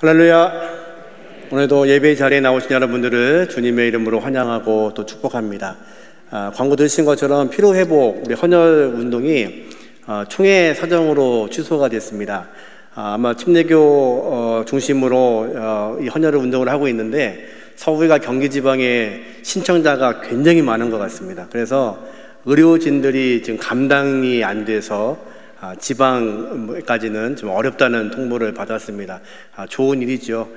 할렐루야. 오늘도 예배 자리에 나오신 여러분들을 주님의 이름으로 환영하고 또 축복합니다. 광고 들으신 것처럼 피로회복 우리 헌혈 운동이 총회 사정으로 취소가 됐습니다. 아마 침례교 중심으로 이 헌혈 운동을 하고 있는데 서울과 경기 지방에 신청자가 굉장히 많은 것 같습니다. 그래서 의료진들이 지금 감당이 안 돼서 지방까지는 좀 어렵다는 통보를 받았습니다. 좋은 일이죠.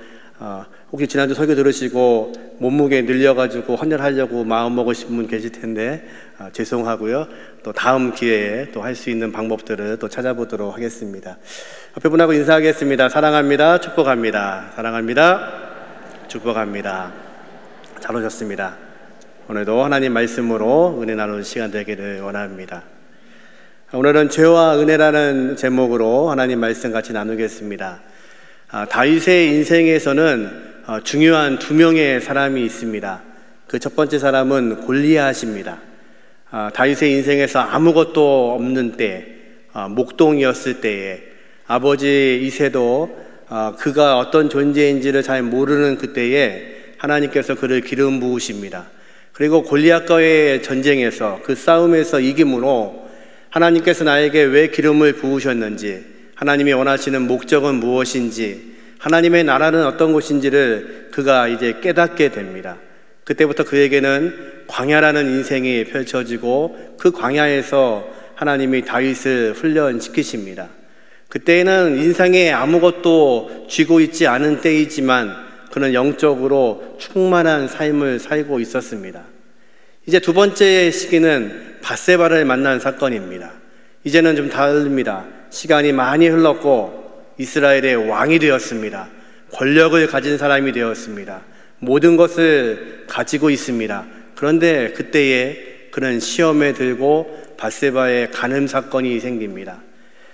혹시 지난주 설교 들으시고 몸무게 늘려가지고 헌혈하려고 마음먹으신 분 계실 텐데 죄송하고요. 또 다음 기회에 또 할 수 있는 방법들을 또 찾아보도록 하겠습니다. 옆에 분하고 인사하겠습니다. 사랑합니다. 축복합니다. 사랑합니다. 축복합니다. 잘 오셨습니다. 오늘도 하나님 말씀으로 은혜 나누는 시간 되기를 원합니다. 오늘은 죄와 은혜라는 제목으로 하나님 말씀 같이 나누겠습니다. 다윗의 인생에서는 중요한 두 명의 사람이 있습니다. 그 첫 번째 사람은 골리앗입니다. 다윗의 인생에서 아무것도 없는 때, 목동이었을 때에 아버지 이새도 그가 어떤 존재인지를 잘 모르는 그때에 하나님께서 그를 기름 부으십니다. 그리고 골리앗과의 전쟁에서 그 싸움에서 이김으로 하나님께서 나에게 왜 기름을 부으셨는지, 하나님이 원하시는 목적은 무엇인지, 하나님의 나라는 어떤 곳인지를 그가 이제 깨닫게 됩니다. 그때부터 그에게는 광야라는 인생이 펼쳐지고 그 광야에서 하나님이 다윗을 훈련시키십니다. 그때에는 인생에 아무것도 쥐고 있지 않은 때이지만 그는 영적으로 충만한 삶을 살고 있었습니다. 이제 두 번째 시기는 밧세바를 만난 사건입니다. 이제는 좀 다릅니다. 시간이 많이 흘렀고 이스라엘의 왕이 되었습니다. 권력을 가진 사람이 되었습니다. 모든 것을 가지고 있습니다. 그런데 그때에 그는 시험에 들고 밧세바의 간음 사건이 생깁니다.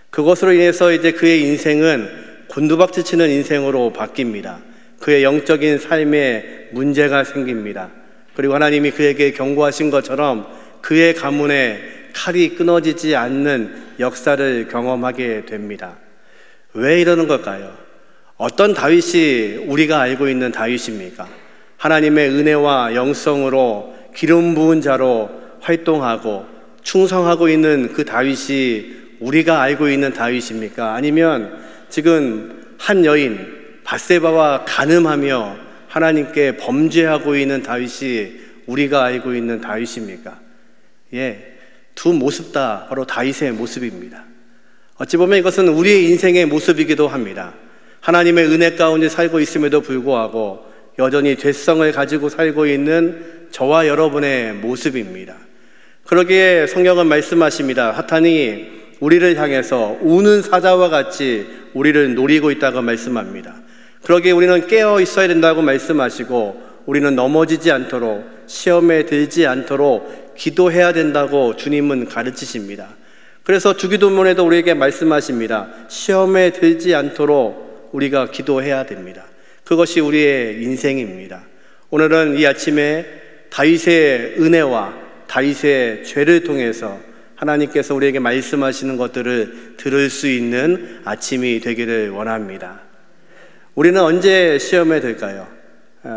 그것으로 인해서 이제 그의 인생은 곤두박질 치는 인생으로 바뀝니다. 그의 영적인 삶에 문제가 생깁니다. 그리고 하나님이 그에게 경고하신 것처럼 그의 가문에 칼이 끊어지지 않는 역사를 경험하게 됩니다. 왜 이러는 걸까요? 어떤 다윗이 우리가 알고 있는 다윗입니까? 하나님의 은혜와 영성으로 기름 부은 자로 활동하고 충성하고 있는 그 다윗이 우리가 알고 있는 다윗입니까? 아니면 지금 한 여인 밧세바와 간음하며 하나님께 범죄하고 있는 다윗이 우리가 알고 있는 다윗입니까? 두 모습 다 바로 다윗의 모습입니다. 어찌 보면 이것은 우리의 인생의 모습이기도 합니다. 하나님의 은혜 가운데 살고 있음에도 불구하고 여전히 죄성을 가지고 살고 있는 저와 여러분의 모습입니다. 그러기에 성경은 말씀하십니다. 사탄이 우리를 향해서 우는 사자와 같이 우리를 노리고 있다고 말씀합니다. 그러기에 우리는 깨어 있어야 된다고 말씀하시고 우리는 넘어지지 않도록 시험에 들지 않도록 기도해야 된다고 주님은 가르치십니다. 그래서 주기도문에도 우리에게 말씀하십니다. 시험에 들지 않도록 우리가 기도해야 됩니다. 그것이 우리의 인생입니다. 오늘은 이 아침에 다윗의 은혜와 다윗의 죄를 통해서 하나님께서 우리에게 말씀하시는 것들을 들을 수 있는 아침이 되기를 원합니다. 우리는 언제 시험에 들까요?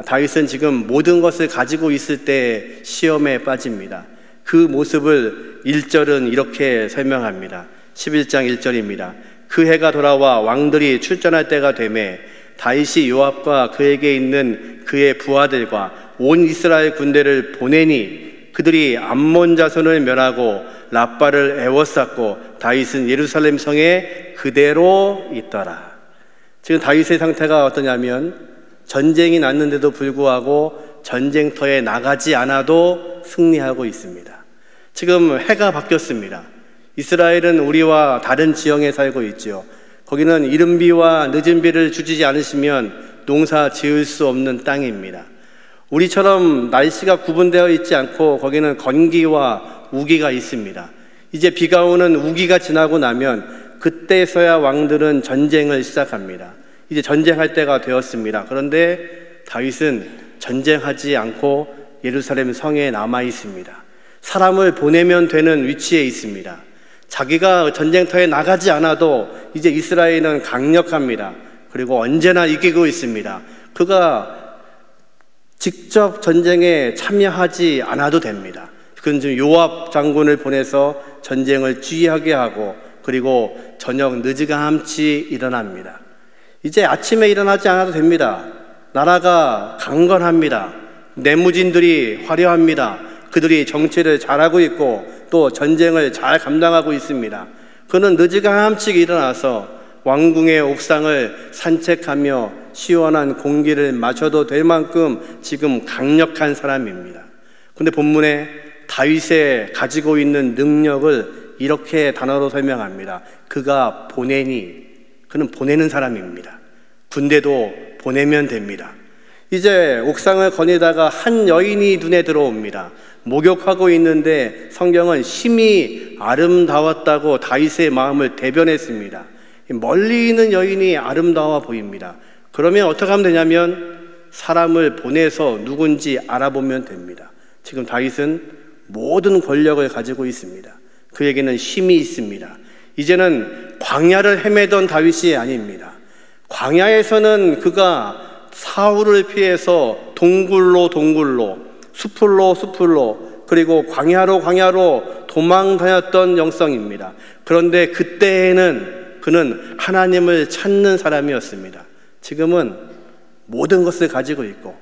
다윗은 지금 모든 것을 가지고 있을 때 시험에 빠집니다. 그 모습을 1절은 이렇게 설명합니다. 11장 1절입니다. 그 해가 돌아와 왕들이 출전할 때가 되매 다윗이 요압과 그에게 있는 그의 부하들과 온 이스라엘 군대를 보내니 그들이 암몬 자손을 멸하고 랍바를 에워쌌고 다윗은 예루살렘 성에 그대로 있더라. 지금 다윗의 상태가 어떠냐면 전쟁이 났는데도 불구하고 전쟁터에 나가지 않아도 승리하고 있습니다. 지금 해가 바뀌었습니다. 이스라엘은 우리와 다른 지형에 살고 있죠. 거기는 이른 비와 늦은 비를 주지 않으시면 농사 지을 수 없는 땅입니다. 우리처럼 날씨가 구분되어 있지 않고 거기는 건기와 우기가 있습니다. 이제 비가 오는 우기가 지나고 나면 그때서야 왕들은 전쟁을 시작합니다. 이제 전쟁할 때가 되었습니다. 그런데 다윗은 전쟁하지 않고 예루살렘 성에 남아 있습니다. 사람을 보내면 되는 위치에 있습니다. 자기가 전쟁터에 나가지 않아도 이제 이스라엘은 강력합니다. 그리고 언제나 이기고 있습니다. 그가 직접 전쟁에 참여하지 않아도 됩니다. 그건 지금 요압 장군을 보내서 전쟁을 지휘하게 하고 그리고 저녁 늦지감치 일어납니다. 이제 아침에 일어나지 않아도 됩니다. 나라가 강건합니다. 내무진들이 화려합니다. 그들이 정치를 잘하고 있고 또 전쟁을 잘 감당하고 있습니다. 그는 늦지감치 일어나서 왕궁의 옥상을 산책하며 시원한 공기를 마셔도 될 만큼 지금 강력한 사람입니다. 근데 본문에 다윗의 가지고 있는 능력을 이렇게 단어로 설명합니다. 그가 보내니, 그는 보내는 사람입니다. 군대도 보내면 됩니다. 이제 옥상을 거니다가 한 여인이 눈에 들어옵니다. 목욕하고 있는데 성경은 심히 아름다웠다고 다윗의 마음을 대변했습니다. 멀리 있는 여인이 아름다워 보입니다. 그러면 어떻게 하면 되냐면 사람을 보내서 누군지 알아보면 됩니다. 지금 다윗은 모든 권력을 가지고 있습니다. 그에게는 힘이 있습니다. 이제는 광야를 헤매던 다윗이 아닙니다. 광야에서는 그가 사울을 피해서 동굴로 숲으로 그리고 광야로 도망 다녔던 영성입니다. 그런데 그때에는 그는 하나님을 찾는 사람이었습니다. 지금은 모든 것을 가지고 있고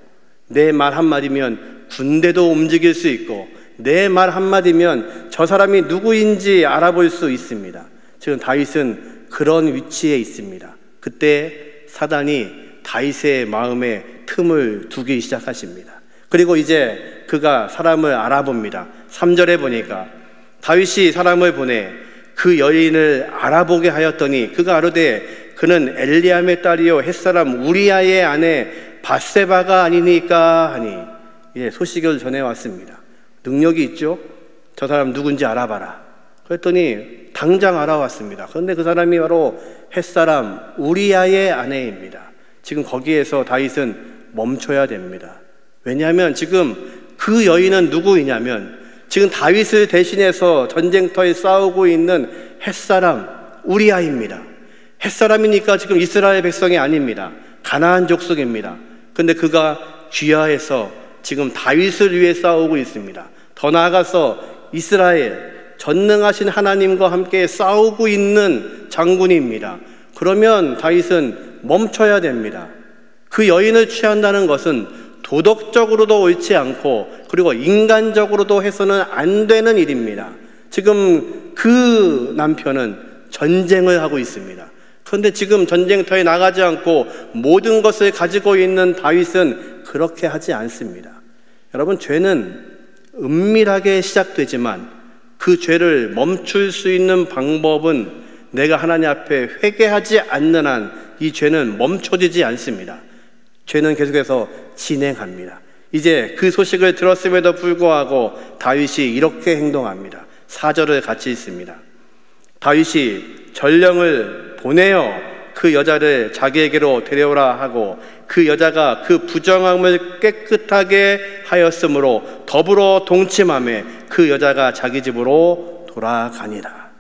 내 말 한마디면 군대도 움직일 수 있고 내 말 한마디면 저 사람이 누구인지 알아볼 수 있습니다. 지금 다윗은 그런 위치에 있습니다. 그때 사단이 다윗의 마음에 틈을 두기 시작하십니다. 그리고 이제 그가 사람을 알아봅니다. 3절에 보니까 다윗이 사람을 보내 그 여인을 알아보게 하였더니 그가 아뢰되 그는 엘리암의 딸이요 햇사람 우리아의 아내 밧세바가 아니니까 하니, 예, 소식을 전해왔습니다. 능력이 있죠? 저 사람 누군지 알아봐라. 그랬더니 당장 알아왔습니다. 그런데 그 사람이 바로 햇사람 우리아의 아내입니다. 지금 거기에서 다윗은 멈춰야 됩니다. 왜냐하면 지금 그 여인은 누구이냐면 지금 다윗을 대신해서 전쟁터에 싸우고 있는 햇사람 우리아입니다. 햇사람이니까 지금 이스라엘 백성이 아닙니다. 가나안 족속입니다. 그런데 그가 귀하에서 지금 다윗을 위해 싸우고 있습니다. 더 나아가서 이스라엘 전능하신 하나님과 함께 싸우고 있는 장군입니다. 그러면 다윗은 멈춰야 됩니다. 그 여인을 취한다는 것은 도덕적으로도 옳지 않고 그리고 인간적으로도 해서는 안 되는 일입니다. 지금 그 남편은 전쟁을 하고 있습니다. 그런데 지금 전쟁터에 나가지 않고 모든 것을 가지고 있는 다윗은 그렇게 하지 않습니다. 여러분, 죄는 은밀하게 시작되지만 그 죄를 멈출 수 있는 방법은 내가 하나님 앞에 회개하지 않는 한 이 죄는 멈춰지지 않습니다. 죄는 계속해서 진행합니다. 이제 그 소식을 들었음에도 불구하고 다윗이 이렇게 행동합니다. 4절을 같이 읽습니다. 다윗이 전령을 보내어 그 여자를 자기에게로 데려오라 하고 그 여자가 그 부정함을 깨끗하게 하였으므로 더불어 동침하며 그 여자가 자기 집으로 돌아가니라.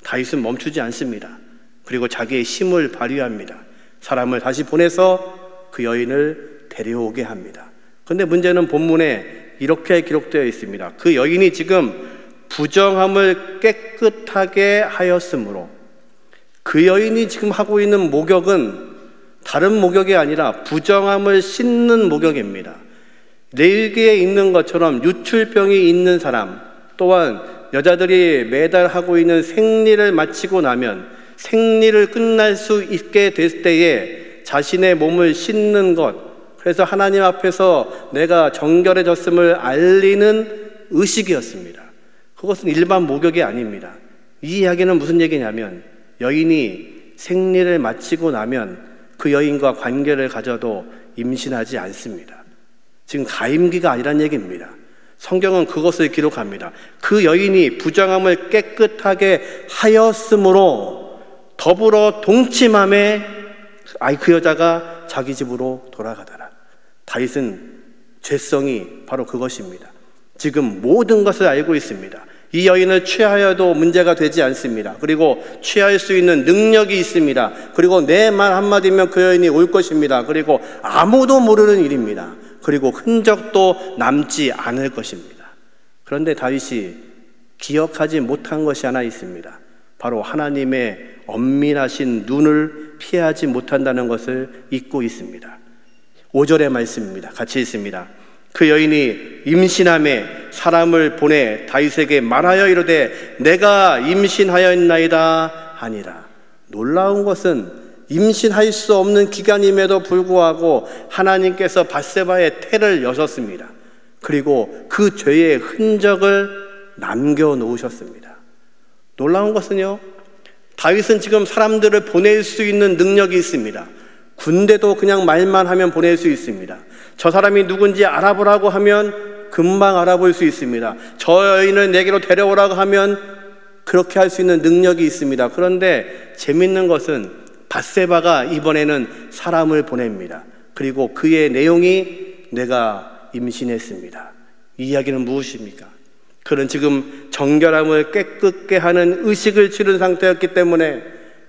다윗은 멈추지 않습니다. 그리고 자기의 힘을 발휘합니다. 사람을 다시 보내서 그 여인을 데려오게 합니다. 그런데 문제는 본문에 이렇게 기록되어 있습니다. 그 여인이 지금 부정함을 깨끗하게 하였으므로, 그 여인이 지금 하고 있는 목욕은 다른 목욕이 아니라 부정함을 씻는 목욕입니다. 레위기에 있는 것처럼 유출병이 있는 사람, 또한 여자들이 매달 하고 있는 생리를 마치고 나면 생리를 끝날 수 있게 될 때에 자신의 몸을 씻는 것, 그래서 하나님 앞에서 내가 정결해졌음을 알리는 의식이었습니다. 그것은 일반 목욕이 아닙니다. 이 이야기는 무슨 얘기냐면 여인이 생리를 마치고 나면 그 여인과 관계를 가져도 임신하지 않습니다. 지금 가임기가 아니란 얘기입니다. 성경은 그것을 기록합니다. 그 여인이 부정함을 깨끗하게 하였으므로 더불어 동침함에 그 여자가 자기 집으로 돌아가더라. 다윗은 죄성이 바로 그것입니다. 지금 모든 것을 알고 있습니다. 이 여인을 취하여도 문제가 되지 않습니다. 그리고 취할 수 있는 능력이 있습니다. 그리고 내 말 한마디면 그 여인이 올 것입니다. 그리고 아무도 모르는 일입니다. 그리고 흔적도 남지 않을 것입니다. 그런데 다윗이 기억하지 못한 것이 하나 있습니다. 바로 하나님의 엄밀하신 눈을 피하지 못한다는 것을 잊고 있습니다. 5절의 말씀입니다. 같이 읽습니다. 그 여인이 임신함에 사람을 보내 다윗에게 말하여 이르되 내가 임신하였나이다 하니라. 놀라운 것은 임신할 수 없는 기간임에도 불구하고 하나님께서 밧세바의 태를 여셨습니다. 그리고 그 죄의 흔적을 남겨놓으셨습니다. 놀라운 것은요, 다윗은 지금 사람들을 보낼 수 있는 능력이 있습니다. 군대도 그냥 말만 하면 보낼 수 있습니다. 저 사람이 누군지 알아보라고 하면 금방 알아볼 수 있습니다. 저 여인을 내게로 데려오라고 하면 그렇게 할 수 있는 능력이 있습니다. 그런데 재밌는 것은 밧세바가 이번에는 사람을 보냅니다. 그리고 그의 내용이 내가 임신했습니다. 이 이야기는 무엇입니까? 그는 지금 정결함을 깨끗게 하는 의식을 치른 상태였기 때문에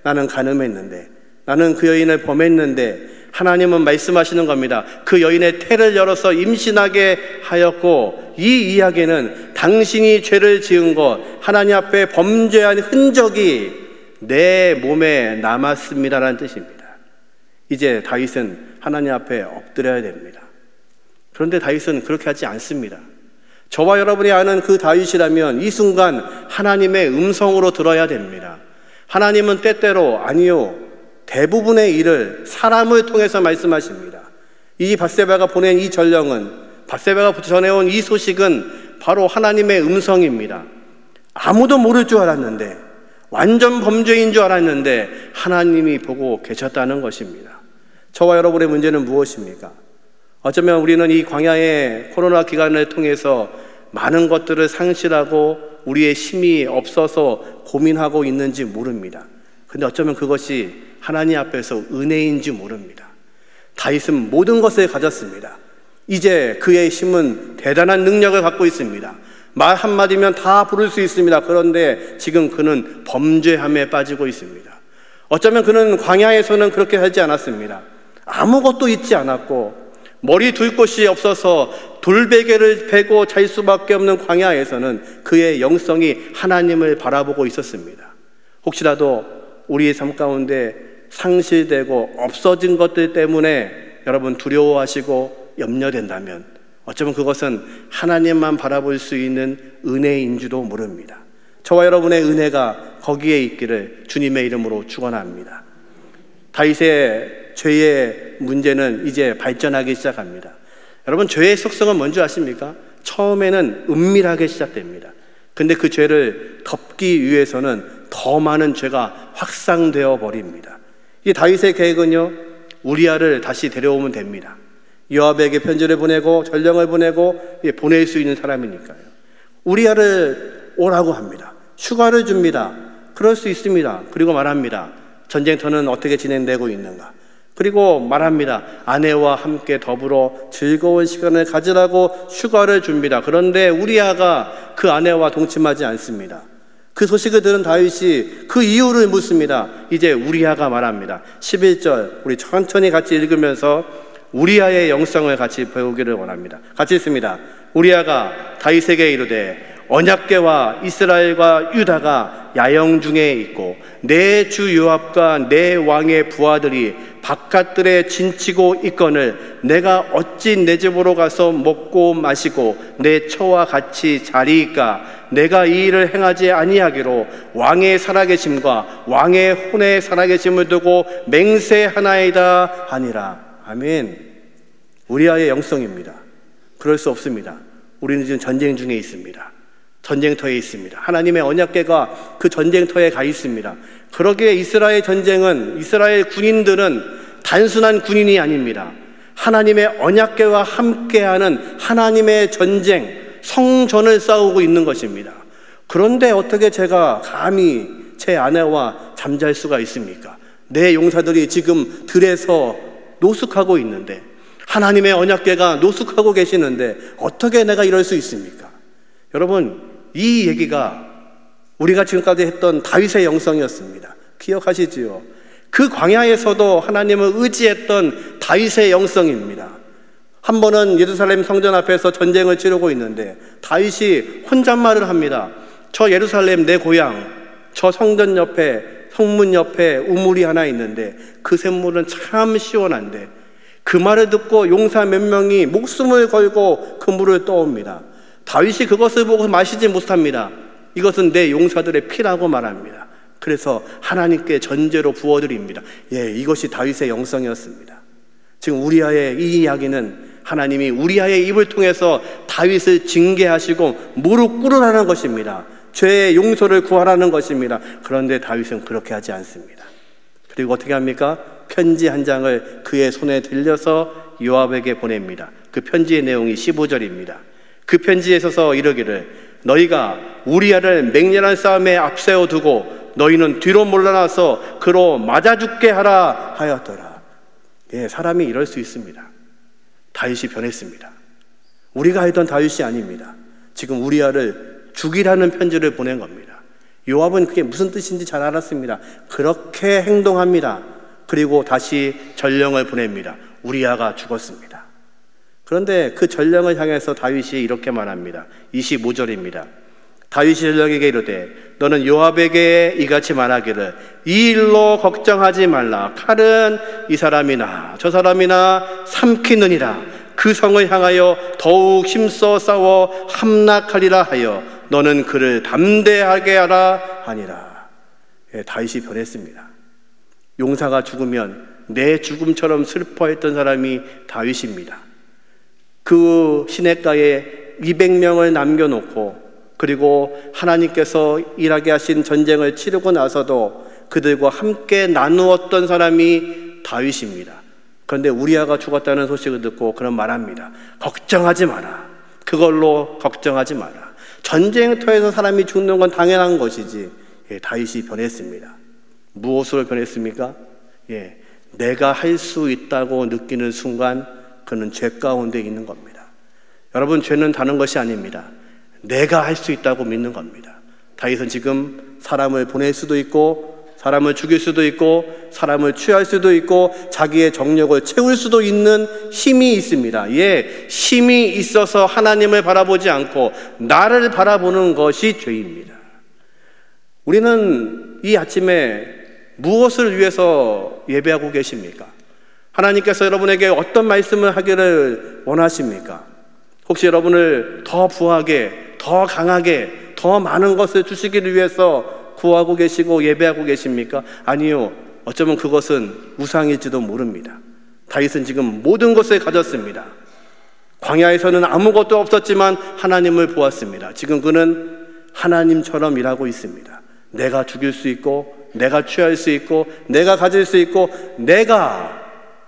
나는 간음했는데, 나는 그 여인을 범했는데, 하나님은 말씀하시는 겁니다. 그 여인의 태를 열어서 임신하게 하였고, 이 이야기는 당신이 죄를 지은 것, 하나님 앞에 범죄한 흔적이 내 몸에 남았습니다라는 뜻입니다. 이제 다윗은 하나님 앞에 엎드려야 됩니다. 그런데 다윗은 그렇게 하지 않습니다. 저와 여러분이 아는 그 다윗이라면 이 순간 하나님의 음성으로 들어야 됩니다. 하나님은 때때로, 아니요, 대부분의 일을 사람을 통해서 말씀하십니다. 이 밧세바가 보낸 이 전령은, 밧세바가 전해온 이 소식은 바로 하나님의 음성입니다. 아무도 모를 줄 알았는데, 완전 범죄인 줄 알았는데 하나님이 보고 계셨다는 것입니다. 저와 여러분의 문제는 무엇입니까? 어쩌면 우리는 이 광야의 코로나 기간을 통해서 많은 것들을 상실하고 우리의 힘이 없어서 고민하고 있는지 모릅니다. 근데 어쩌면 그것이 하나님 앞에서 은혜인지 모릅니다. 다윗은 모든 것을 가졌습니다. 이제 그의 힘은 대단한 능력을 갖고 있습니다. 말 한마디면 다 부를 수 있습니다. 그런데 지금 그는 범죄함에 빠지고 있습니다. 어쩌면 그는 광야에서는 그렇게 하지 않았습니다. 아무것도 잊지 않았고 머리 둘 곳이 없어서 돌베개를 베고 잘 수밖에 없는 광야에서는 그의 영성이 하나님을 바라보고 있었습니다. 혹시라도 우리의 삶 가운데 상실되고 없어진 것들 때문에 여러분 두려워하시고 염려된다면 어쩌면 그것은 하나님만 바라볼 수 있는 은혜인지도 모릅니다. 저와 여러분의 은혜가 거기에 있기를 주님의 이름으로 축원합니다. 다윗의 죄의 문제는 이제 발전하기 시작합니다. 여러분, 죄의 속성은 뭔지 아십니까? 처음에는 은밀하게 시작됩니다. 근데 그 죄를 덮기 위해서는 더 많은 죄가 확산되어 버립니다. 이 다윗의 계획은요, 우리아를 다시 데려오면 됩니다. 요압에게 편지를 보내고 전령을 보내고 보낼 수 있는 사람이니까요. 우리아를 오라고 합니다. 휴가를 줍니다. 그럴 수 있습니다. 그리고 말합니다. 전쟁터는 어떻게 진행되고 있는가? 그리고 말합니다. 아내와 함께 더불어 즐거운 시간을 가지라고 휴가를 줍니다. 그런데 우리아가 그 아내와 동침하지 않습니다. 그 소식을 들은 다윗이 그 이유를 묻습니다. 이제 우리아가 말합니다. 11절 우리 천천히 같이 읽으면서 우리아의 영성을 같이 배우기를 원합니다. 같이 읽습니다. 우리아가 다윗에게 이르되 언약궤와 이스라엘과 유다가 야영 중에 있고 내 주 요압과 내 왕의 부하들이 바깥들에 진치고 있거늘 내가 어찌 내 집으로 가서 먹고 마시고 내 처와 같이 자리이까? 내가 이 일을 행하지 아니하기로 왕의 살아계심과 왕의 혼의 살아계심을 두고 맹세하나이다 하니라. 아멘. 우리아의 영성입니다. 그럴 수 없습니다. 우리는 지금 전쟁 중에 있습니다. 전쟁터에 있습니다. 하나님의 언약궤가 그 전쟁터에 가 있습니다. 그러기에 이스라엘 전쟁은, 이스라엘 군인들은 단순한 군인이 아닙니다. 하나님의 언약궤와 함께하는 하나님의 전쟁, 성전을 싸우고 있는 것입니다. 그런데 어떻게 제가 감히 제 아내와 잠잘 수가 있습니까? 내 용사들이 지금 들에서 노숙하고 있는데, 하나님의 언약궤가 노숙하고 계시는데 어떻게 내가 이럴 수 있습니까? 여러분, 이 얘기가 우리가 지금까지 했던 다윗의 영성이었습니다. 기억하시지요? 그 광야에서도 하나님을 의지했던 다윗의 영성입니다. 한 번은 예루살렘 성전 앞에서 전쟁을 치르고 있는데 다윗이 혼잣말을 합니다. 저 예루살렘 내 고향, 저 성전 옆에, 성문 옆에 우물이 하나 있는데 그 샘물은 참 시원한데, 그 말을 듣고 용사 몇 명이 목숨을 걸고 그 물을 떠옵니다. 다윗이 그것을 보고 마시지 못합니다. 이것은 내 용사들의 피라고 말합니다. 그래서 하나님께 전제로 부어드립니다. 이것이 다윗의 영성이었습니다. 지금 우리아의 이 이야기는 하나님이 우리아의 입을 통해서 다윗을 징계하시고 무릎 꿇으라는 것입니다. 죄의 용서를 구하라는 것입니다. 그런데 다윗은 그렇게 하지 않습니다. 그리고 어떻게 합니까? 편지 한 장을 그의 손에 들려서 요압에게 보냅니다. 그 편지의 내용이 15절입니다. 그 편지에 있어서 이러기를, 너희가 우리아를 맹렬한 싸움에 앞세워 두고 너희는 뒤로 물러나서 그로 맞아 죽게 하라 하였더라. 사람이 이럴 수 있습니다. 다윗이 변했습니다. 우리가 알던 다윗이 아닙니다. 지금 우리아를 죽이라는 편지를 보낸 겁니다. 요압은 그게 무슨 뜻인지 잘 알았습니다. 그렇게 행동합니다. 그리고 다시 전령을 보냅니다. 우리아가 죽었습니다. 그런데 그 전령을 향해서 다윗이 이렇게 말합니다. 25절입니다. 다윗이 전령에게 이르되 너는 요압에게 이같이 말하기를, 이 일로 걱정하지 말라. 칼은 이 사람이나 저 사람이나 삼키느니라. 그 성을 향하여 더욱 힘써 싸워 함락하리라 하여 너는 그를 담대하게 하라 하니라. 다윗이 변했습니다. 용사가 죽으면 내 죽음처럼 슬퍼했던 사람이 다윗입니다. 그 시냇가에 200명을 남겨놓고, 그리고 하나님께서 일하게 하신 전쟁을 치르고 나서도 그들과 함께 나누었던 사람이 다윗입니다. 그런데 우리아가 죽었다는 소식을 듣고 그런 말합니다. 걱정하지 마라. 그걸로 걱정하지 마라. 전쟁터에서 사람이 죽는 건 당연한 것이지. 다윗이 변했습니다. 무엇으로 변했습니까? 내가 할 수 있다고 느끼는 순간 그는 죄 가운데 있는 겁니다. 여러분, 죄는 다른 것이 아닙니다. 내가 할 수 있다고 믿는 겁니다. 다윗은 지금 사람을 보낼 수도 있고, 사람을 죽일 수도 있고, 사람을 취할 수도 있고, 자기의 정력을 채울 수도 있는 힘이 있습니다. 힘이 있어서 하나님을 바라보지 않고 나를 바라보는 것이 죄입니다. 우리는 이 아침에 무엇을 위해서 예배하고 계십니까? 하나님께서 여러분에게 어떤 말씀을 하기를 원하십니까? 혹시 여러분을 더 부하게, 더 강하게, 더 많은 것을 주시기를 위해서 구하고 계시고 예배하고 계십니까? 아니요. 어쩌면 그것은 우상일지도 모릅니다. 다윗은 지금 모든 것을 가졌습니다. 광야에서는 아무것도 없었지만 하나님을 보았습니다. 지금 그는 하나님처럼 일하고 있습니다. 내가 죽일 수 있고, 내가 취할 수 있고, 내가 가질 수 있고, 내가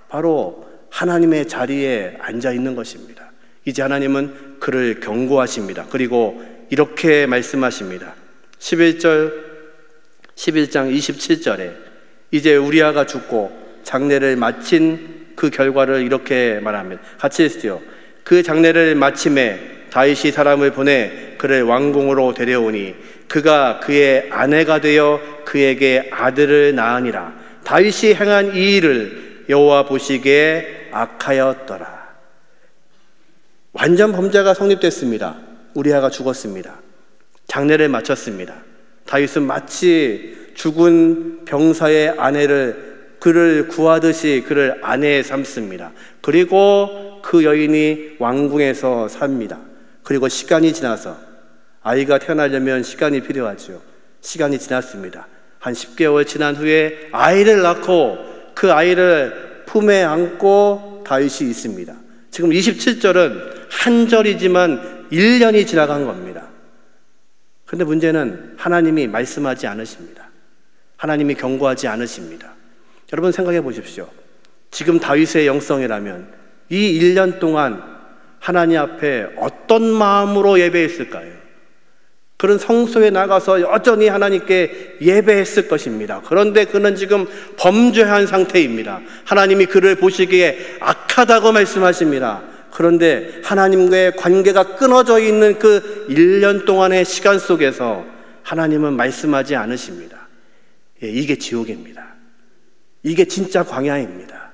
바로 하나님의 자리에 앉아 있는 것입니다. 이제 하나님은 그를 경고하십니다. 그리고 이렇게 말씀하십니다. 11장 27절에 이제 우리아가 죽고 장례를 마친 그 결과를 이렇게 말합니다. 같이 했죠. 그 장례를 마침에 다윗이 사람을 보내 그를 왕궁으로 데려오니 그가 그의 아내가 되어 그에게 아들을 낳으니라. 다윗이 행한 이 일을 여호와 보시기에 악하였더라. 완전 범죄가 성립됐습니다. 우리아가 죽었습니다. 장례를 마쳤습니다. 다윗은 마치 죽은 병사의 아내를 그를 구하듯이 그를 아내에 삼습니다. 그리고 그 여인이 왕궁에서 삽니다. 그리고 시간이 지나서 아이가 태어나려면 시간이 필요하죠. 시간이 지났습니다. 한 10개월 지난 후에 아이를 낳고 그 아이를 품에 안고 다윗이 있습니다. 지금 27절은 한 절이지만 1년이 지나간 겁니다. 그런데 문제는 하나님이 말씀하지 않으십니다. 하나님이 경고하지 않으십니다. 여러분 생각해 보십시오. 지금 다윗의 영성이라면 이 1년 동안 하나님 앞에 어떤 마음으로 예배했을까요? 그런 성소에 나가서 여전히 하나님께 예배했을 것입니다. 그런데 그는 지금 범죄한 상태입니다. 하나님이 그를 보시기에 악하다고 말씀하십니다. 그런데 하나님과의 관계가 끊어져 있는 그 1년 동안의 시간 속에서 하나님은 말씀하지 않으십니다. 이게 지옥입니다. 이게 진짜 광야입니다.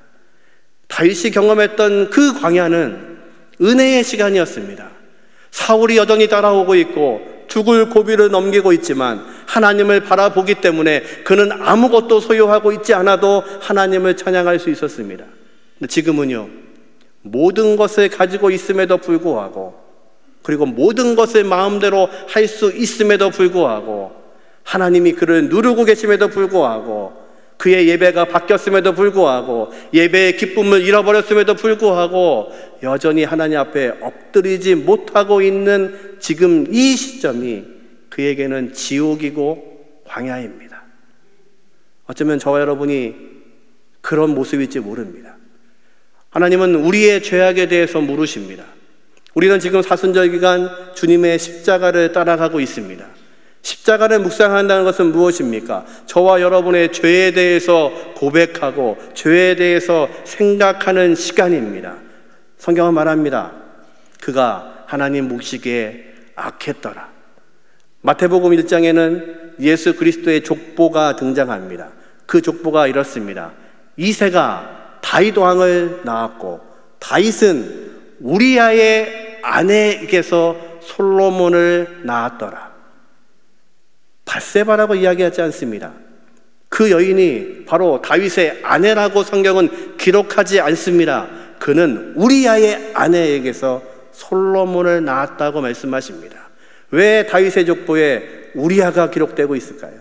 다윗이 경험했던 그 광야는 은혜의 시간이었습니다. 사울이 여전히 따라오고 있고 죽을 고비를 넘기고 있지만 하나님을 바라보기 때문에 그는 아무것도 소유하고 있지 않아도 하나님을 찬양할 수 있었습니다. 근데 지금은요, 모든 것을 가지고 있음에도 불구하고, 그리고 모든 것을 마음대로 할 수 있음에도 불구하고, 하나님이 그를 누르고 계심에도 불구하고, 그의 예배가 바뀌었음에도 불구하고, 예배의 기쁨을 잃어버렸음에도 불구하고 여전히 하나님 앞에 엎드리지 못하고 있는 지금 이 시점이 그에게는 지옥이고 광야입니다. 어쩌면 저와 여러분이 그런 모습일지 모릅니다. 하나님은 우리의 죄악에 대해서 물으십니다. 우리는 지금 사순절 기간 주님의 십자가를 따라가고 있습니다. 십자가를 묵상한다는 것은 무엇입니까? 저와 여러분의 죄에 대해서 고백하고 죄에 대해서 생각하는 시간입니다. 성경은 말합니다. 그가 하나님 보시기에 악했더라. 마태복음 1장에는 예수 그리스도의 족보가 등장합니다. 그 족보가 이렇습니다. 이새가 다윗 왕을 낳았고 다윗은 우리아의 아내에게서 솔로몬을 낳았더라. 밧세바라고 이야기하지 않습니다. 그 여인이 바로 다윗의 아내라고 성경은 기록하지 않습니다. 그는 우리아의 아내에게서 솔로몬을 낳았다고 말씀하십니다. 왜 다윗의 족보에 우리아가 기록되고 있을까요?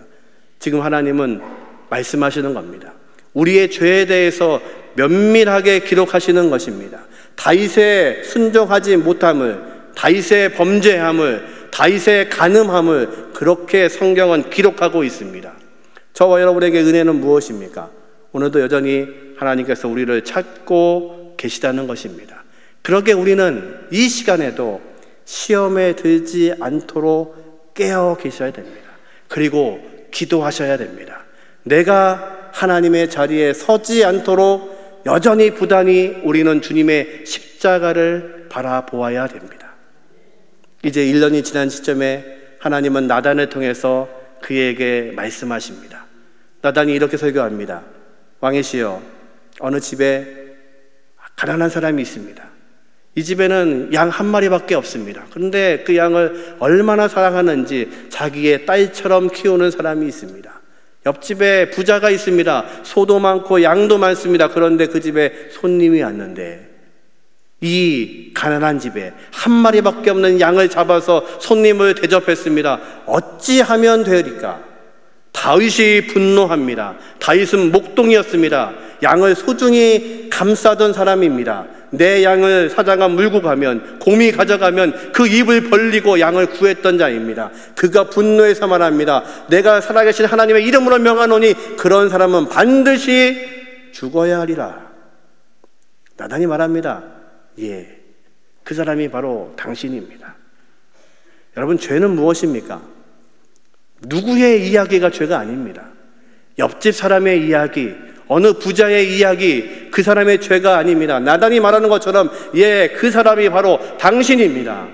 지금 하나님은 말씀하시는 겁니다. 우리의 죄에 대해서 면밀하게 기록하시는 것입니다. 다윗의 순종하지 못함을, 다윗의 범죄함을, 다윗의 간음함을 그렇게 성경은 기록하고 있습니다. 저와 여러분에게 은혜는 무엇입니까? 오늘도 여전히 하나님께서 우리를 찾고 계시다는 것입니다. 그러게 우리는 이 시간에도 시험에 들지 않도록 깨어 계셔야 됩니다. 그리고 기도하셔야 됩니다. 내가 하나님의 자리에 서지 않도록 여전히 부단히 우리는 주님의 십자가를 바라보아야 됩니다. 이제 1년이 지난 시점에 하나님은 나단을 통해서 그에게 말씀하십니다. 나단이 이렇게 설교합니다. 왕이시여, 어느 집에 가난한 사람이 있습니다. 이 집에는 양 한 마리밖에 없습니다. 그런데 그 양을 얼마나 사랑하는지 자기의 딸처럼 키우는 사람이 있습니다. 옆집에 부자가 있습니다. 소도 많고 양도 많습니다. 그런데 그 집에 손님이 왔는데 이 가난한 집에 한 마리밖에 없는 양을 잡아서 손님을 대접했습니다. 어찌하면 되리까? 다윗이 분노합니다. 다윗은 목동이었습니다. 양을 소중히 감싸던 사람입니다. 내 양을 사자가 물고 가면, 곰이 가져가면 그 입을 벌리고 양을 구했던 자입니다. 그가 분노해서 말합니다. 내가 살아계신 하나님의 이름으로 명하노니 그런 사람은 반드시 죽어야 하리라. 나단이 말합니다. 예, 그 사람이 바로 당신입니다. 여러분, 죄는 무엇입니까? 누구의 이야기가 죄가 아닙니다. 옆집 사람의 이야기, 어느 부자의 이야기, 그 사람의 죄가 아닙니다. 나단이 말하는 것처럼 예, 그 사람이 바로 당신입니다.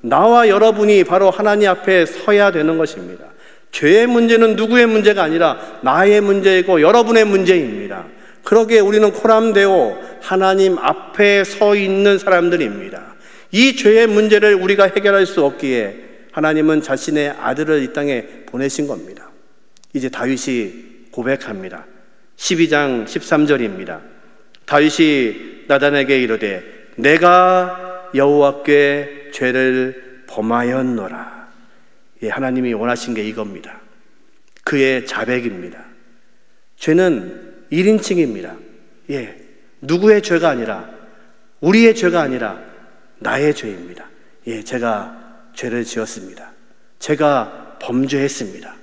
나와 여러분이 바로 하나님 앞에 서야 되는 것입니다. 죄의 문제는 누구의 문제가 아니라 나의 문제이고 여러분의 문제입니다. 그러기에 우리는 코람데오 하나님 앞에 서 있는 사람들입니다. 이 죄의 문제를 우리가 해결할 수 없기에 하나님은 자신의 아들을 이 땅에 보내신 겁니다. 이제 다윗이 고백합니다. 12장 13절입니다. 다윗이 나단에게 이르되 내가 여호와께 죄를 범하였노라. 예, 하나님이 원하신 게 이겁니다. 그의 자백입니다. 죄는 1인칭입니다. 예, 누구의 죄가 아니라, 우리의 죄가 아니라 나의 죄입니다. 예, 제가 죄를 지었습니다. 제가 범죄했습니다.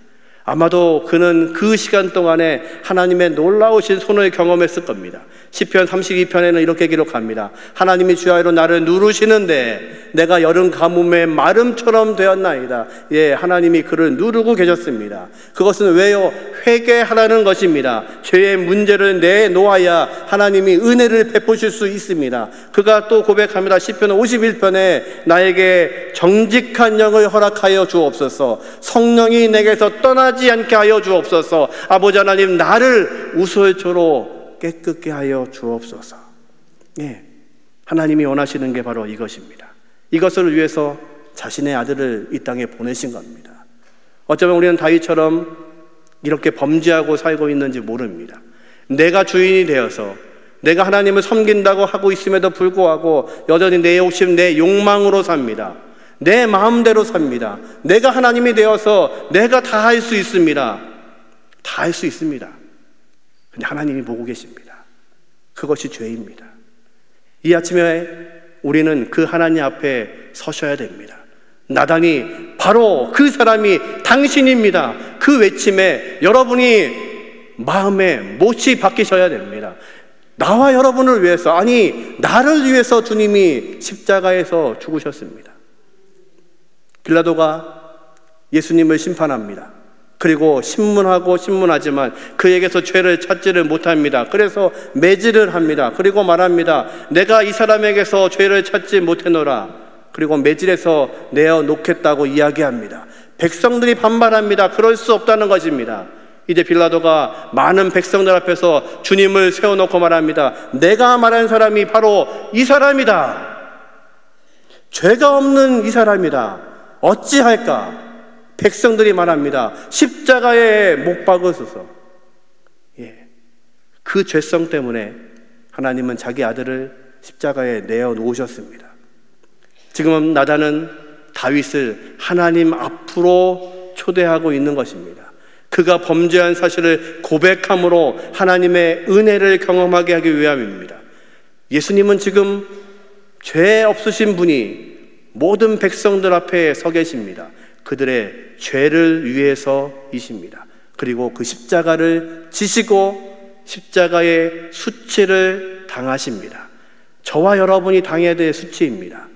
아마도 그는 그 시간 동안에 하나님의 놀라우신 손을 경험했을 겁니다. 시편 32편에는 이렇게 기록합니다. 하나님이 주야로 나를 누르시는데 내가 여름 가뭄의 마름처럼 되었나이다. 예, 하나님이 그를 누르고 계셨습니다. 그것은 왜요? 회개하라는 것입니다. 죄의 문제를 내놓아야 하나님이 은혜를 베푸실 수 있습니다. 그가 또 고백합니다. 시편 51편에 나에게 정직한 영을 허락하여 주옵소서. 성령이 내게서 떠나지 않게 하여 주옵소서. 아버지 하나님, 나를 우설초로 깨끗게 하여 주옵소서. 예, 하나님이 원하시는 게 바로 이것입니다. 이것을 위해서 자신의 아들을 이 땅에 보내신 겁니다. 어쩌면 우리는 다윗처럼 이렇게 범죄하고 살고 있는지 모릅니다. 내가 주인이 되어서 내가 하나님을 섬긴다고 하고 있음에도 불구하고 여전히 내 욕심, 내 욕망으로 삽니다. 내 마음대로 삽니다. 내가 하나님이 되어서 내가 다 할 수 있습니다. 다 할 수 있습니다. 근데 하나님이 보고 계십니다. 그것이 죄입니다. 이 아침에 우리는 그 하나님 앞에 서셔야 됩니다. 나단이 바로 그 사람이 당신입니다. 그 외침에 여러분이 마음에 못이 박히셔야 됩니다. 나와 여러분을 위해서, 아니 나를 위해서 주님이 십자가에서 죽으셨습니다. 빌라도가 예수님을 심판합니다. 그리고 신문하지만 그에게서 죄를 찾지를 못합니다. 그래서 매질을 합니다. 그리고 말합니다. 내가 이 사람에게서 죄를 찾지 못해노라. 그리고 매질해서 내어놓겠다고 이야기합니다. 백성들이 반발합니다. 그럴 수 없다는 것입니다. 이제 빌라도가 많은 백성들 앞에서 주님을 세워놓고 말합니다. 내가 말한 사람이 바로 이 사람이다. 죄가 없는 이 사람이다. 어찌할까? 백성들이 말합니다. 십자가에 못 박으소서. 예, 그 죄성 때문에 하나님은 자기 아들을 십자가에 내어놓으셨습니다. 지금 나단은 다윗을 하나님 앞으로 초대하고 있는 것입니다. 그가 범죄한 사실을 고백함으로 하나님의 은혜를 경험하게 하기 위함입니다. 예수님은 지금 죄 없으신 분이 모든 백성들 앞에 서 계십니다. 그들의 죄를 위해서이십니다. 그리고 그 십자가를 지시고 십자가의 수치를 당하십니다. 저와 여러분이 당해야 될 수치입니다.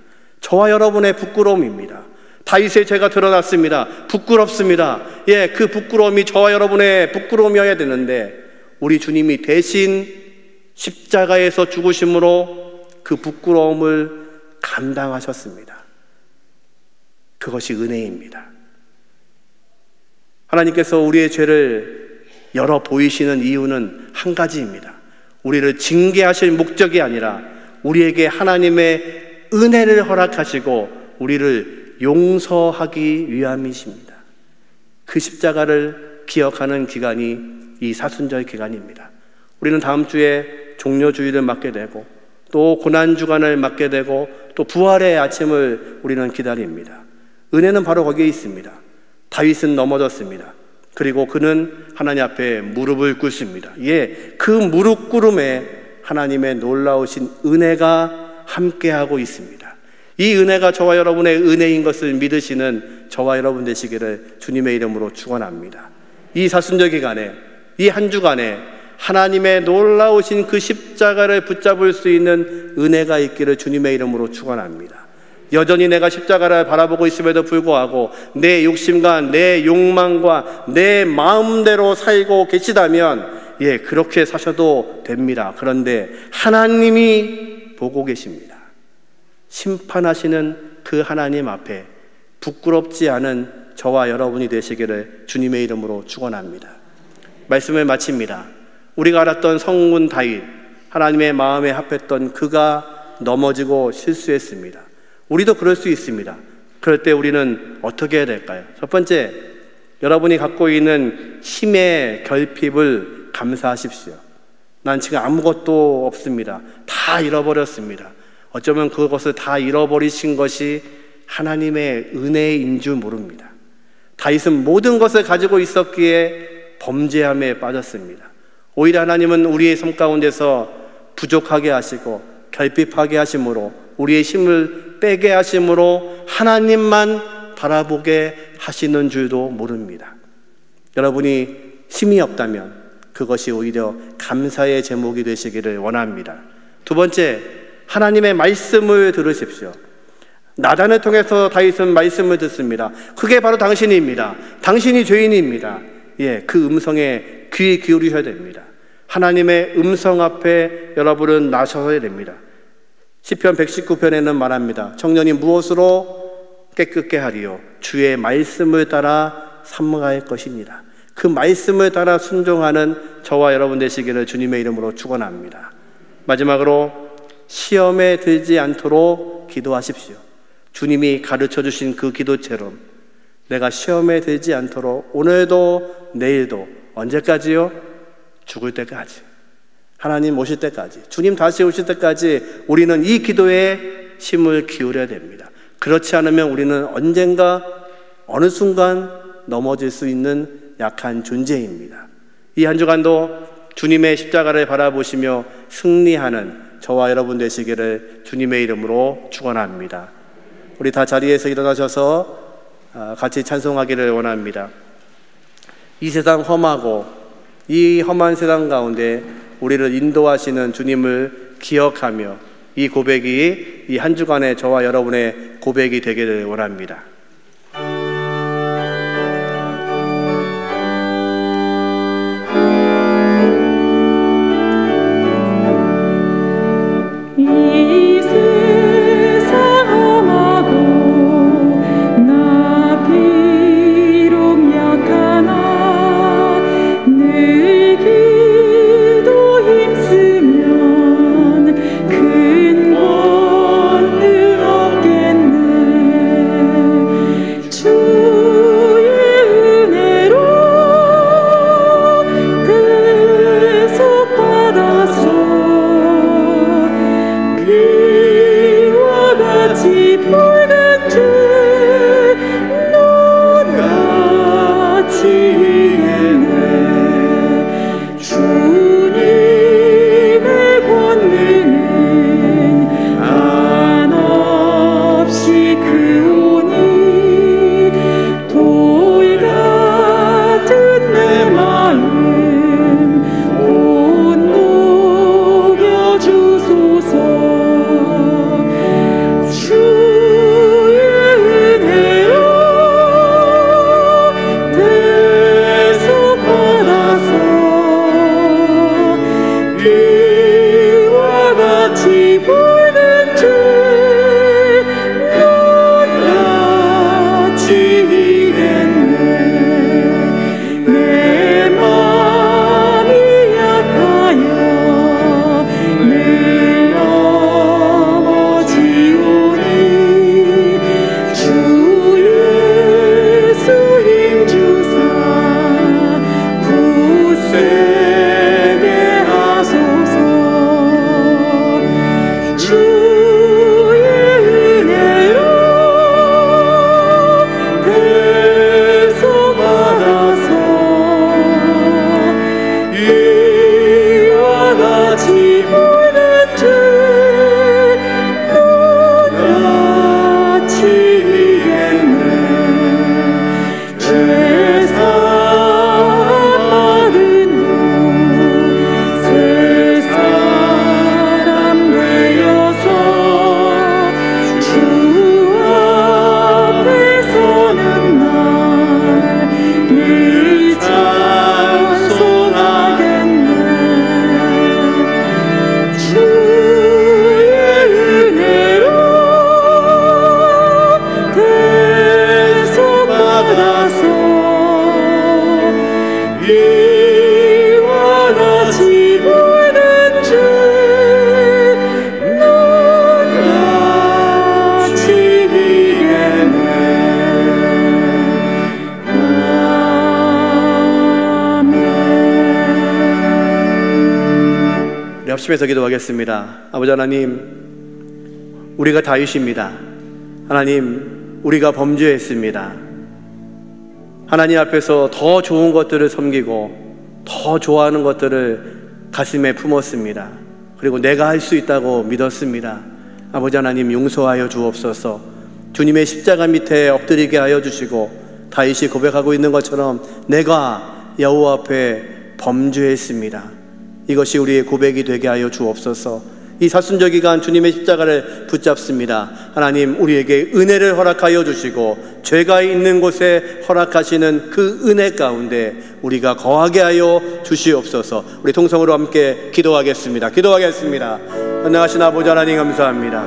저와 여러분의 부끄러움입니다. 다윗의 죄가 드러났습니다. 부끄럽습니다. 예, 그 부끄러움이 저와 여러분의 부끄러움이어야 되는데 우리 주님이 대신 십자가에서 죽으심으로 그 부끄러움을 감당하셨습니다. 그것이 은혜입니다. 하나님께서 우리의 죄를 열어 보이시는 이유는 한 가지입니다. 우리를 징계하실 목적이 아니라 우리에게 하나님의 은혜를 허락하시고 우리를 용서하기 위함이십니다. 그 십자가를 기억하는 기간이 이 사순절 기간입니다. 우리는 다음 주에 종려주일을 맞게 되고 또 고난주간을 맞게 되고 또 부활의 아침을 우리는 기다립니다. 은혜는 바로 거기에 있습니다. 다윗은 넘어졌습니다. 그리고 그는 하나님 앞에 무릎을 꿇습니다. 예, 그 무릎 꿇음에 하나님의 놀라우신 은혜가 함께하고 있습니다. 이 은혜가 저와 여러분의 은혜인 것을 믿으시는 저와 여러분 되시기를 주님의 이름으로 축원합니다. 이 사순절 기간에, 이 한 주간에 하나님의 놀라우신 그 십자가를 붙잡을 수 있는 은혜가 있기를 주님의 이름으로 축원합니다. 여전히 내가 십자가를 바라보고 있음에도 불구하고 내 욕심과 내 욕망과 내 마음대로 살고 계시다면 예, 그렇게 사셔도 됩니다. 그런데 하나님이 보고 계십니다. 심판하시는 그 하나님 앞에 부끄럽지 않은 저와 여러분이 되시기를 주님의 이름으로 축원합니다. 말씀을 마칩니다. 우리가 알았던 성군 다윗, 하나님의 마음에 합했던 그가 넘어지고 실수했습니다. 우리도 그럴 수 있습니다. 그럴 때 우리는 어떻게 해야 될까요? 첫 번째, 여러분이 갖고 있는 힘의 결핍을 감사하십시오. 난 지금 아무것도 없습니다. 다 잃어버렸습니다. 어쩌면 그것을 다 잃어버리신 것이 하나님의 은혜인 줄 모릅니다. 다윗은 모든 것을 가지고 있었기에 범죄함에 빠졌습니다. 오히려 하나님은 우리의 삶 가운데서 부족하게 하시고 결핍하게 하심으로 우리의 힘을 빼게 하심으로 하나님만 바라보게 하시는 줄도 모릅니다. 여러분이 힘이 없다면 그것이 오히려 감사의 제목이 되시기를 원합니다. 두 번째, 하나님의 말씀을 들으십시오. 나단을 통해서 다윗은 말씀을 듣습니다. 그게 바로 당신입니다. 당신이 죄인입니다. 그 음성에 귀 기울이셔야 됩니다. 하나님의 음성 앞에 여러분은 나서야 됩니다. 시편 119편에는 말합니다. 청년이 무엇으로 깨끗게 하리요? 주의 말씀을 따라 삼가할 것입니다. 그 말씀을 따라 순종하는 저와 여러분 되시기를 주님의 이름으로 축원합니다. 마지막으로 시험에 들지 않도록 기도하십시오. 주님이 가르쳐 주신 그 기도처럼 내가 시험에 들지 않도록 오늘도 내일도 언제까지요? 죽을 때까지, 하나님 오실 때까지, 주님 다시 오실 때까지 우리는 이 기도에 힘을 기울여야 됩니다. 그렇지 않으면 우리는 언젠가 어느 순간 넘어질 수 있는 약한 존재입니다. 이 한 주간도 주님의 십자가를 바라보시며 승리하는 저와 여러분 되시기를 주님의 이름으로 축원합니다. 우리 다 자리에서 일어나셔서 같이 찬송하기를 원합니다. 이 세상 험하고 이 험한 세상 가운데 우리를 인도하시는 주님을 기억하며 이 고백이 이 한 주간의 저와 여러분의 고백이 되기를 원합니다. 이 세상 험하고 나 비록 약하나 늘 기도 힘쓰면 큰 권능 얻겠네. 주의 은혜로 대속받았소. 비와 같이 붉은 줄 눈같이 이겠네. 주님의 권능은 한없이 크오니 돌 같은 내 마음 곧 녹여주소서. 주의 은혜로 대속받아서 비와 같이 붉은 줄 눈같이 이겠네. 내 맘이 약하여 늘 넘어지오니 주 예수 힘주사 굳세게 하소서. 주의 은혜로 대속받아서 이와 같이 붉은 줄 눈같이 이겠네. 죄사함 받은 후 새 사람 되어서 주 앞에 서는 날 늘 찬송하겠네. 주의 은혜로 대속받아서 이와 같이 붉은 줄 눈같이 이겠네. 아멘. 우리 합심해서 기도하겠습니다. 아버지 하나님, 우리가 다윗입니다. 하나님, 우리가 범죄했습니다. 하나님 앞에서 더 좋은 것들을 섬기고 더 좋아하는 것들을 가슴에 품었습니다. 그리고 내가 할 수 있다고 믿었습니다. 아버지 하나님, 용서하여 주옵소서. 주님의 십자가 밑에 엎드리게 하여 주시고 다윗이 고백하고 있는 것처럼 내가 여호와 앞에 범죄했습니다. 이것이 우리의 고백이 되게 하여 주옵소서. 이 사순절 기간 주님의 십자가를 붙잡습니다. 하나님, 우리에게 은혜를 허락하여 주시고 죄가 있는 곳에 허락하시는 그 은혜 가운데 우리가 거하게 하여 주시옵소서. 우리 통성으로 함께 기도하겠습니다. 은혜하신 아버지 하나님 감사합니다.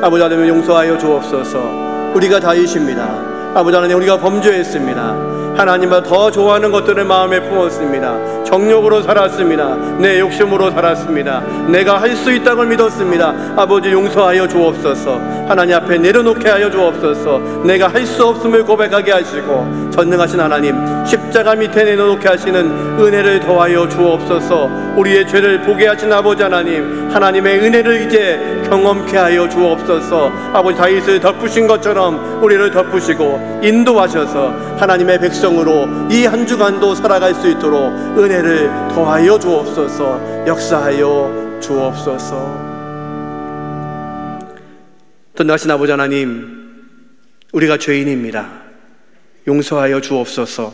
아버지 하나님 용서하여 주옵소서. 우리가 다윗입니다. 아버지 하나님, 우리가 범죄했습니다. 하나님보다 더 좋아하는 것들을 마음에 품었습니다. 정욕으로 살았습니다. 내 욕심으로 살았습니다. 내가 할 수 있다고 믿었습니다. 아버지 용서하여 주옵소서. 하나님 앞에 내려놓게 하여 주옵소서. 내가 할 수 없음을 고백하게 하시고 전능하신 하나님, 십자가 밑에 내려놓게 하시는 은혜를 더하여 주옵소서. 우리의 죄를 보게 하신 아버지 하나님, 하나님의 은혜를 이제 경험케 하여 주옵소서. 아버지 다윗을 덮으신 것처럼 우리를 덮으시고 인도하셔서 하나님의 백성으로 이 한 주간도 살아갈 수 있도록 은혜를 더하여 주옵소서. 역사하여 주옵소서. 전능하신 아버지 하나님, 우리가 죄인입니다. 용서하여 주옵소서.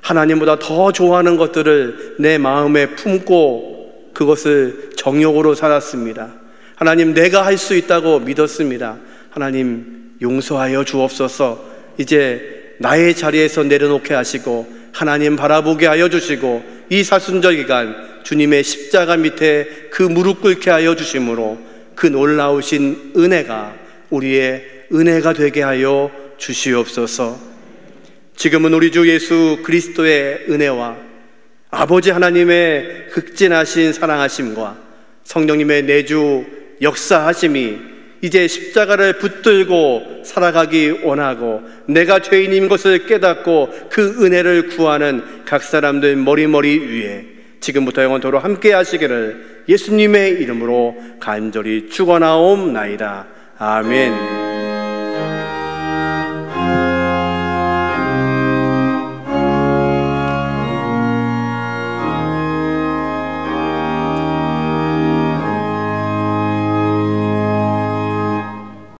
하나님보다 더 좋아하는 것들을 내 마음에 품고 그것을 정욕으로 살았습니다. 하나님, 내가 할 수 있다고 믿었습니다. 하나님 용서하여 주옵소서. 이제 나의 자리에서 내려놓게 하시고 하나님 바라보게 하여 주시고 이 사순절 기간 주님의 십자가 밑에 그 무릎 꿇게 하여 주심으로 그 놀라우신 은혜가 우리의 은혜가 되게 하여 주시옵소서. 지금은 우리 주 예수 그리스도의 은혜와 아버지 하나님의 극진하신 사랑하심과 성령님의 내주 역사하심이 이제 십자가를 붙들고 살아가기 원하고 내가 죄인인 것을 깨닫고 그 은혜를 구하는 각 사람들 머리머리 위에 지금부터 영원토록 함께 하시기를 예수님의 이름으로 간절히 축원하옵나이다. 아멘.